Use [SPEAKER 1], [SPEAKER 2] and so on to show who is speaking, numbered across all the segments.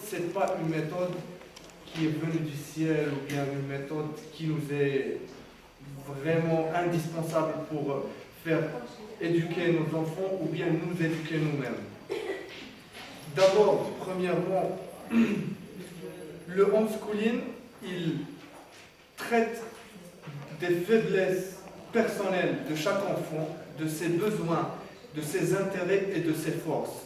[SPEAKER 1] c'est pas une méthode qui est venue du ciel ou bien une méthode qui nous est vraiment indispensable pour faire éduquer nos enfants ou bien nous éduquer nous-mêmes. D'abord, premièrement, le homeschooling, il traite des faiblesses personnelles de chaque enfant, de ses besoins, de ses intérêts et de ses forces.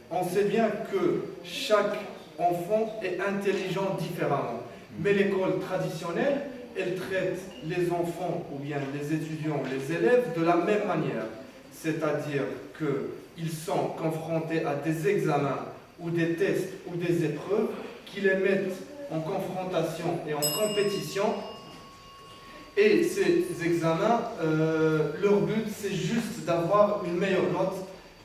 [SPEAKER 1] On sait bien que chaque enfant est intelligent différemment, mais l'école traditionnelle, elle traite les enfants ou bien les étudiants, les élèves de la même manière, c'est-à-dire qu'ils sont confrontés à des examens ou des tests ou des épreuves qui les mettent en confrontation et en compétition. Et ces examens, leur but, c'est juste d'avoir une meilleure note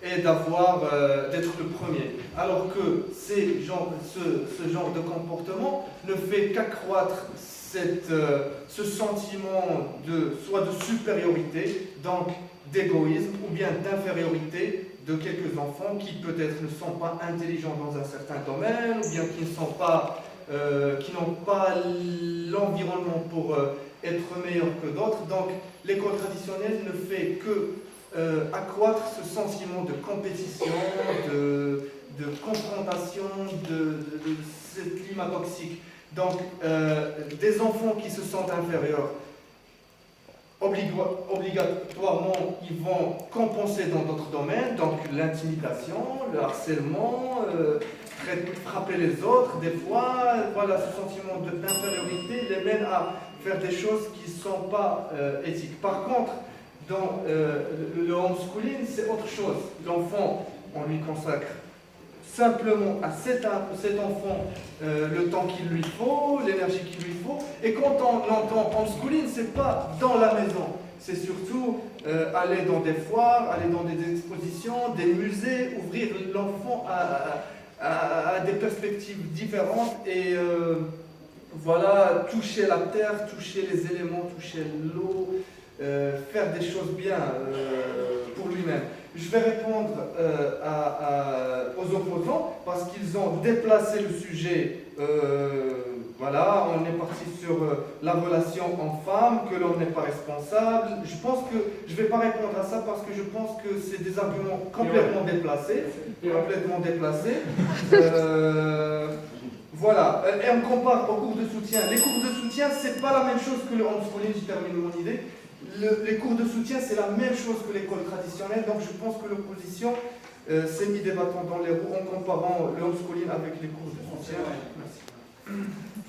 [SPEAKER 1] et d'être le premier. Alors que ce genre de comportement ne fait qu'accroître ce sentiment soit de supériorité, donc d'égoïsme, ou bien d'infériorité de quelques enfants qui peut-être ne sont pas intelligents dans un certain domaine, ou bien qui n'ont pas l'environnement pour être meilleurs que d'autres. Donc l'école traditionnelle ne fait que accroître ce sentiment de compétition, de confrontation, de ce climat toxique. Donc des enfants qui se sentent inférieurs, obligatoirement, ils vont compenser dans d'autres domaines, donc l'intimidation, le harcèlement, frapper les autres, des fois, voilà, ce sentiment d'infériorité les mène à faire des choses qui ne sont pas éthiques. Par contre, dans le homeschooling, c'est autre chose. L'enfant, on lui consacre simplement à cet enfant le temps qu'il lui faut, l'énergie qu'il lui faut. Et quand on entend homeschooling, ce n'est pas dans la maison. C'est surtout aller dans des foires, aller dans des expositions, des musées, ouvrir l'enfant à des perspectives différentes et voilà, toucher la terre, toucher les éléments, toucher l'eau, faire des choses bien pour lui-même. Je vais répondre aux opposants parce qu'ils ont déplacé le sujet. Voilà, on est parti sur la relation homme-femme, que l'homme n'est pas responsable. Je pense que je ne vais pas répondre à ça parce que je pense que c'est des arguments complètement déplacés. Voilà, et on compare aux cours de soutien. Les cours de soutien, c'est pas la même chose que le homeschooling, je termine mon idée. Les cours de soutien, c'est la même chose que l'école traditionnelle, donc je pense que l'opposition s'est mis des bâtons dans les roues en comparant le homeschooling avec les cours de soutien.